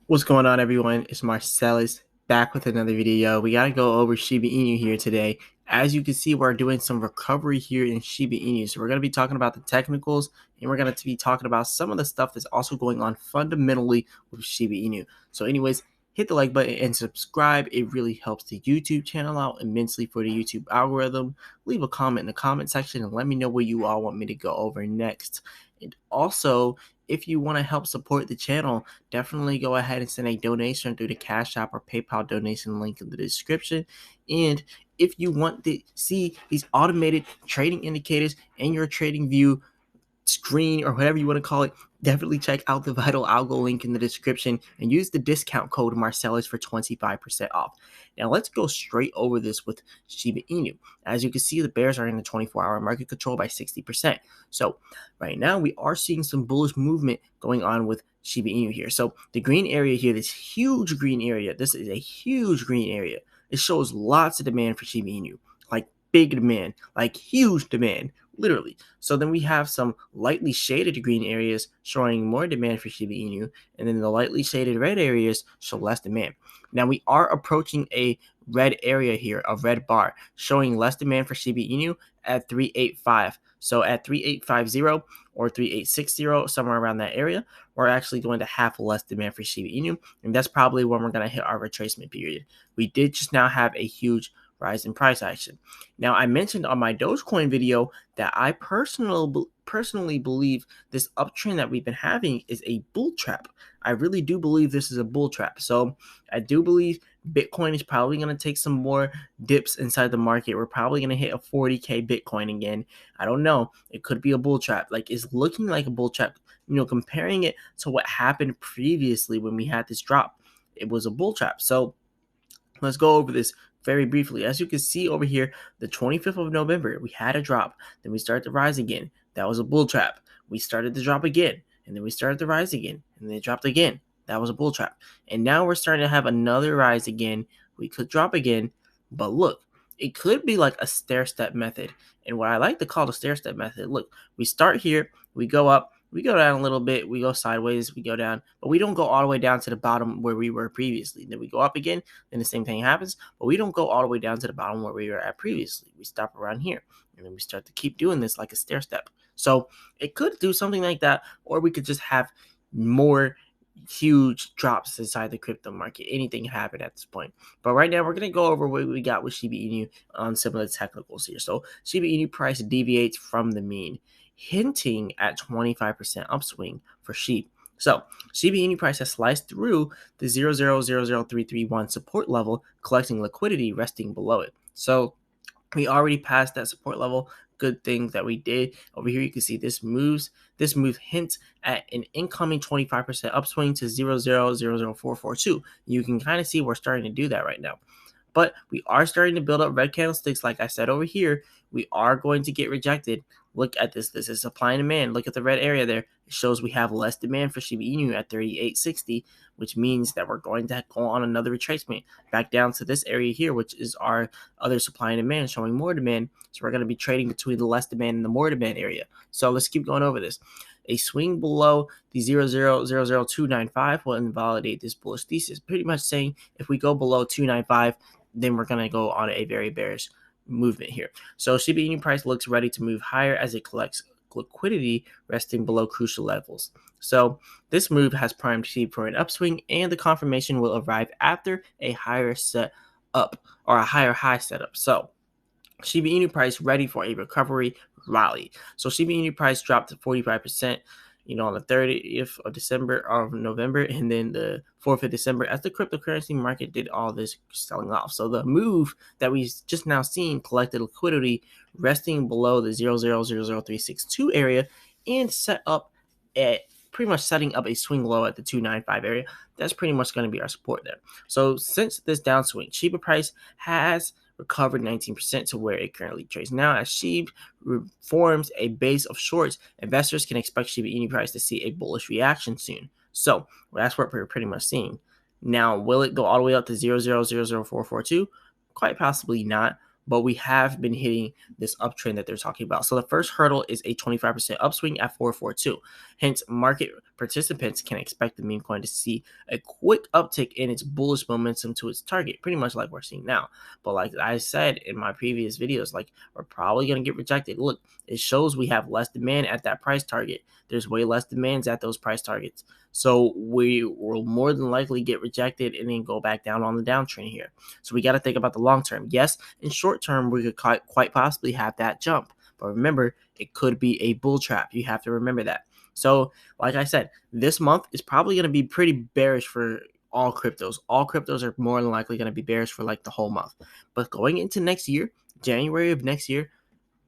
What's going on, everyone? It's Marsellis back with another video. We gotta go over Shiba Inu here today. As you can see, we're doing some recovery here in Shiba Inu. So we're gonna be talking about the technicals, and we're gonna be talking about some of the stuff that's also going on fundamentally with Shiba Inu. So, anyways, hit the like button and subscribe. It really helps the YouTube channel out immensely for the YouTube algorithm. Leave a comment in the comment section and let me know what you all want me to go over next. And also, if you want to help support the channel, definitely go ahead and send a donation through the Cash App or PayPal donation link in the description. And if you want to see these automated trading indicators in your trading view screen or whatever you want to call it, definitely check out the Vital Algo link in the description and use the discount code Marsellis for 25% off. Now let's go straight over this with Shiba Inu. As you can see, the bears are in the 24-hour market control by 60%. So right now we are seeing some bullish movement going on with Shiba Inu here. So the green area here, this huge green area, this is a huge green area. It shows lots of demand for Shiba Inu, like big demand, like huge demand, literally. So then we have some lightly shaded green areas showing more demand for Shiba Inu, and then the lightly shaded red areas show less demand. Now we are approaching a red area here, a red bar, showing less demand for Shiba Inu at 385. So at 3850 or 3860, somewhere around that area, we're actually going to have less demand for Shiba Inu, and that's probably when we're going to hit our retracement period. We did just now have a huge rise in price action. Now, I mentioned on my Dogecoin video that I personally believe this uptrend that we've been having is a bull trap. I really do believe this is a bull trap. So I do believe Bitcoin is probably going to take some more dips inside the market. We're probably going to hit a 40K Bitcoin again. I don't know. It could be a bull trap. Like, it's looking like a bull trap. Comparing it to what happened previously when we had this drop, it was a bull trap. So let's go over this very briefly. As you can see over here, the 25th of November, we had a drop. Then we started to rise again. That was a bull trap. We started to drop again. And then we started to rise again. And then it dropped again. That was a bull trap. And now we're starting to have another rise again. We could drop again. But look, it could be like a stair-step method. And what I like to call the stair-step method, look, we start here, we go up, we go down a little bit, we go sideways, we go down, but we don't go all the way down to the bottom where we were previously. Then we go up again, then the same thing happens, but we don't go all the way down to the bottom where we were at previously. We stop around here, and then we start to keep doing this like a stair step. So it could do something like that, or we could just have more huge drops inside the crypto market. Anything can happen at this point. But right now, we're going to go over what we got with Shiba Inu on some of the technicals here. So Shiba Inu price deviates from the mean, hinting at 25% upswing for SHIB. So Shiba Inu price has sliced through the 0.000331 support level, collecting liquidity resting below it. So we already passed that support level. Good thing that we did. Over here, you can see this moves. This move hints at an incoming 25% upswing to 0.000442. You can kind of see we're starting to do that right now. But we are starting to build up red candlesticks. Like I said over here, we are going to get rejected. Look at this. This is supply and demand. Look at the red area there. It shows we have less demand for Shiba Inu at 3860, which means that we're going to go on another retracement back down to this area here, which is our other supply and demand showing more demand. So we're going to be trading between the less demand and the more demand area. So let's keep going over this. A swing below the 0.000295 will invalidate this bullish thesis, pretty much saying if we go below 295, then we're going to go on a very bearish movement here. So Shiba Inu price looks ready to move higher as it collects liquidity resting below crucial levels. So this move has primed SHIB for an upswing, and the confirmation will arrive after a higher set up or a higher high setup. So Shiba Inu price ready for a recovery rally. So Shiba Inu price dropped to 45%, on the 30th of November, and then the 4th of December, as the cryptocurrency market did all this selling off. So the move that we just now seen collected liquidity resting below the 0.000362 area and set up at pretty much setting up a swing low at the 295 area. That's pretty much going to be our support there. So since this downswing, Shiba price has recovered 19% to where it currently trades now. As SHIB forms a base of shorts, investors can expect Shiba Inu price to see a bullish reaction soon. So that's what we're pretty much seeing. Now, will it go all the way up to 0.000442? Quite possibly not, but we have been hitting this uptrend that they're talking about. So the first hurdle is a 25% upswing at 442. Hence, market participants can expect the meme coin to see a quick uptick in its bullish momentum to its target, pretty much like we're seeing now. But like I said in my previous videos, like we're probably going to get rejected. Look, it shows we have less demand at that price target. There's way less demands at those price targets. So we will more than likely get rejected and then go back down on the downtrend here. So we got to think about the long term. Yes, in short term, we could quite possibly have that jump. But remember, it could be a bull trap. You have to remember that. So, like I said, this month is probably going to be pretty bearish for all cryptos. All cryptos are more than likely going to be bearish for like the whole month. But going into next year, January of next year,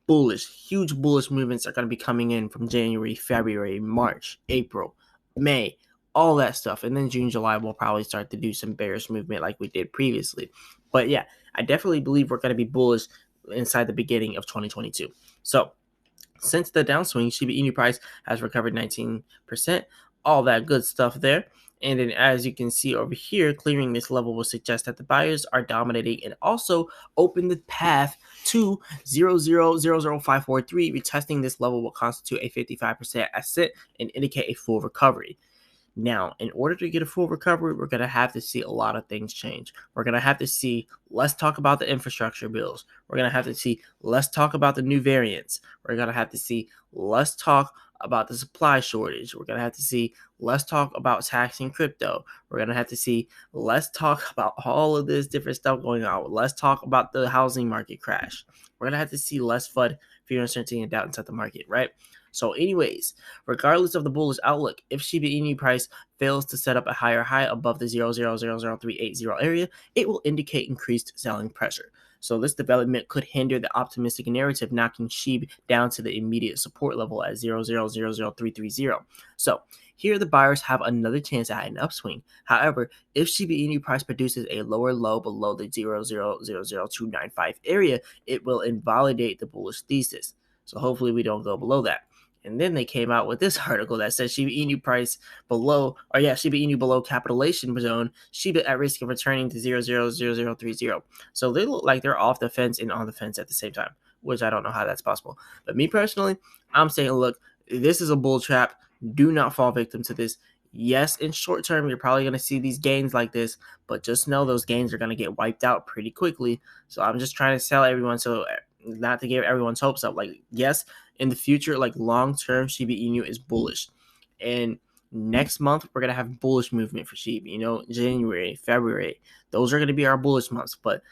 bullish, huge bullish movements are going to be coming in from January, February, March, April, May, all that stuff. And then June, July, we'll probably start to do some bearish movement like we did previously. But yeah, I definitely believe we're going to be bullish inside the beginning of 2022. So since the downswing, Shiba Inu price has recovered 19%, all that good stuff there. And then as you can see over here, clearing this level will suggest that the buyers are dominating and also open the path to 0.000543. Retesting this level will constitute a 55% ascent and indicate a full recovery. Now, in order to get a full recovery, we're going to have to see a lot of things change. We're going to have to see less talk about the infrastructure bills. We're going to have to see less talk about the new variants. We're going to have to see less talk about the supply shortage. We're going to have to see less talk about taxing crypto. We're going to have to see less talk about all of this different stuff going on. Less talk about the housing market crash. We're going to have to see less FUD, fear, uncertainty, and doubt inside the market, right? So anyways, regardless of the bullish outlook, if Shiba Inu price fails to set up a higher high above the 0.000380 area, it will indicate increased selling pressure. So this development could hinder the optimistic narrative, knocking SHIB down to the immediate support level at 0.000330. So here the buyers have another chance at an upswing. However, if Shiba Inu price produces a lower low below the 0.000295 area, it will invalidate the bullish thesis. So hopefully we don't go below that. And then they came out with this article that says Shiba Inu price below, Shiba Inu below capitulation zone, Shiba at risk of returning to 0.000030. So they look like they're off the fence and on the fence at the same time, which I don't know how that's possible. But me personally, I'm saying, look, this is a bull trap. Do not fall victim to this. Yes, in short term, you're probably going to see these gains like this, but just know those gains are going to get wiped out pretty quickly. So I'm just trying to tell everyone, so not to give everyone's hopes up. Like, yes, in the future, like long term, Shiba Inu is bullish. And next month, we're going to have bullish movement for Shiba. January, February, those are going to be our bullish months. But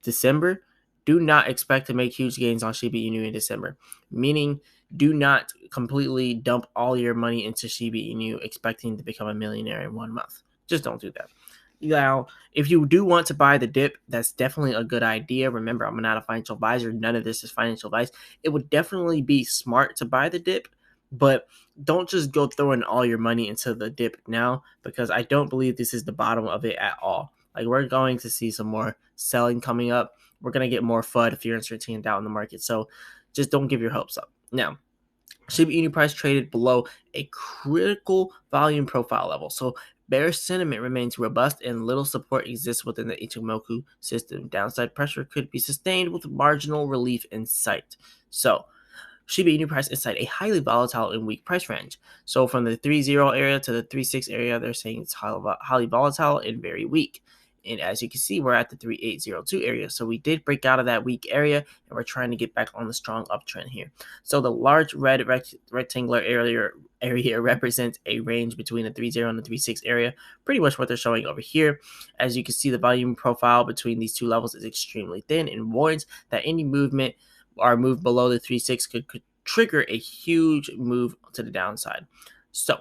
December, do not expect to make huge gains on Shiba Inu in December. Meaning, do not completely dump all your money into Shiba Inu expecting to become a millionaire in 1 month. Just don't do that. Now, if you do want to buy the dip, that's definitely a good idea. Remember, I'm not a financial advisor. None of this is financial advice. It would definitely be smart to buy the dip, but don't just go throwing all your money into the dip now, because I don't believe this is the bottom of it at all. Like, we're going to see some more selling coming up. We're going to get more FUD, fear, uncertainty, and doubt in the market. So just don't give your hopes up. Now, Shiba Inu price traded below a critical volume profile level. So bearish sentiment remains robust and little support exists within the Ichimoku system. Downside pressure could be sustained with marginal relief in sight. So Shiba Inu price inside a highly volatile and weak price range. So from the 3.0 area to the 3.6 area, they're saying it's highly volatile and very weak. And as you can see, we're at the 3.802 area. So we did break out of that weak area, and we're trying to get back on the strong uptrend here. So the large red rectangular area represents a range between the 3.0 and the 3.6 area, pretty much what they're showing over here. As you can see, the volume profile between these two levels is extremely thin and warns that any movement or move below the 3.6 could trigger a huge move to the downside. So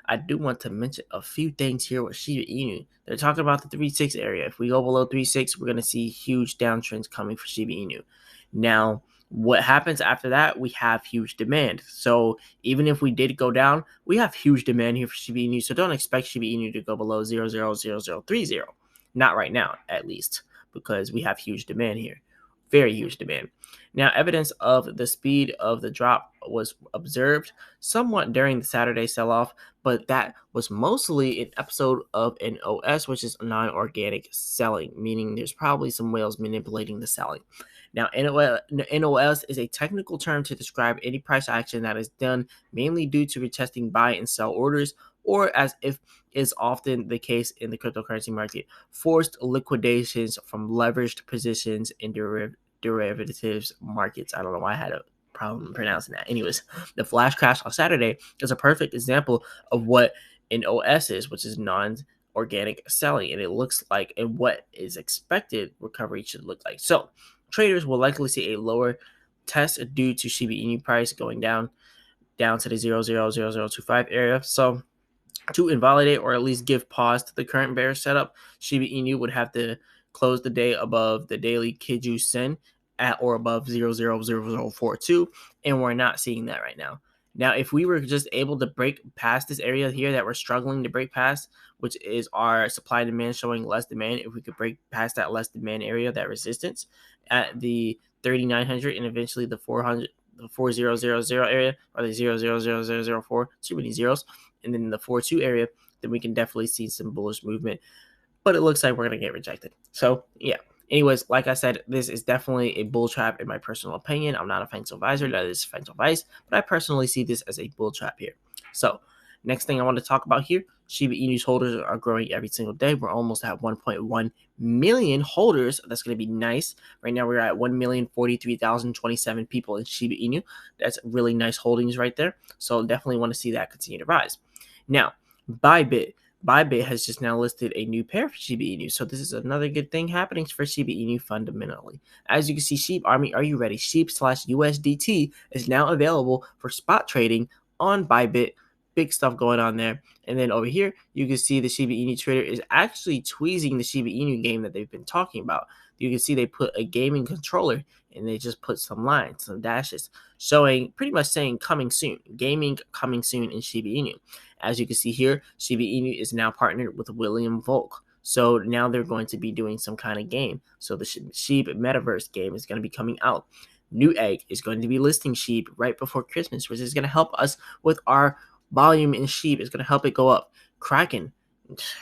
I do want to mention a few things here with Shiba Inu. They're talking about the 3.6 area. If we go below 3.6, we're going to see huge downtrends coming for Shiba Inu. Now, what happens after that? We have huge demand. So even if we did go down, we have huge demand here for Shiba Inu. So don't expect Shiba Inu to go below 0.000030. Not right now, at least, because we have huge demand here. Very huge demand. Now, evidence of the speed of the drop was observed somewhat during the Saturday sell-off, but that was mostly an episode of NOS, which is non-organic selling, meaning there's probably some whales manipulating the selling. Now, NOS is a technical term to describe any price action that is done mainly due to retesting buy and sell orders, or as if is often the case in the cryptocurrency market, forced liquidations from leveraged positions in derivatives markets. I don't know why I had a problem pronouncing that. Anyways, the flash crash on Saturday is a perfect example of what an OS is, which is non-organic selling, and it looks like and what is expected recovery should look like. So traders will likely see a lower test due to Shiba Inu price going down to the 0.00025 area. So to invalidate or at least give pause to the current bearish setup, Shiba Inu would have to close the day above the daily Kiju Sen at or above 0.00042, and we're not seeing that right now. Now, if we were just able to break past this area here that we're struggling to break past, which is our supply and demand showing less demand, if we could break past that less demand area, that resistance at the 3,900 and eventually the 400, the 4000 area, or the 0.00004, too many zeros, and then in the 4-2 area, then we can definitely see some bullish movement. But it looks like we're going to get rejected. So, yeah. Anyways, like I said, this is definitely a bull trap in my personal opinion. I'm not a financial advisor. That is financial advice. But I personally see this as a bull trap here. So, next thing I want to talk about here, Shiba Inu's holders are growing every single day. We're almost at 1.1 million holders. That's going to be nice. Right now, we're at 1,043,027 people in Shiba Inu. That's really nice holdings right there. So, definitely want to see that continue to rise. Now, Bybit has just now listed a new pair for Shiba Inu. So this is another good thing happening for Shiba Inu fundamentally. As you can see, Sheep Army, are you ready? Sheep/USDT is now available for spot trading on Bybit. Big stuff going on there. And then over here, you can see the Shiba Inu trader is actually tweezing the Shiba Inu game that they've been talking about. You can see they put a gaming controller and they just put some lines, some dashes, showing pretty much saying coming soon. Gaming coming soon in Shiba Inu. As you can see here, Shiba Inu is now partnered with William Volk. So now they're going to be doing some kind of game. So the Sheep Metaverse game is going to be coming out. Newegg is going to be listing Sheep right before Christmas, which is going to help us with our volume in Sheep. It's going to help it go up. Kraken,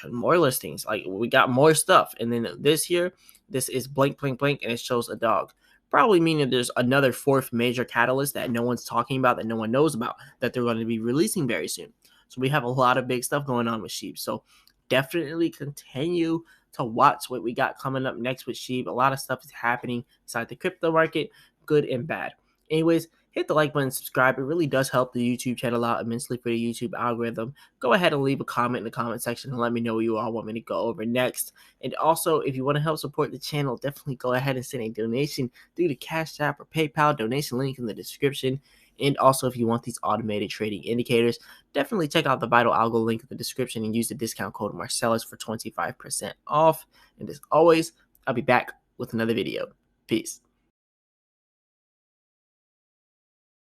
more listings. Like, we got more stuff. And then this here, this is blank, blank, blank, and it shows a dog. Probably meaning there's another fourth major catalyst that no one's talking about, that no one knows about, that they're going to be releasing very soon. So we have a lot of big stuff going on with Sheep. So definitely continue to watch what we got coming up next with Sheep. A lot of stuff is happening inside the crypto market, good and bad. Anyways, hit the like button, subscribe. It really does help the YouTube channel out immensely for the YouTube algorithm. Go ahead and leave a comment in the comment section and let me know what you all want me to go over next. And also, if you want to help support the channel, definitely go ahead and send a donation through the Cash App or PayPal. Donation link in the description. And also, if you want these automated trading indicators, definitely check out the Vital Algo link in the description and use the discount code Marsellis for 25% off. And as always, I'll be back with another video. Peace.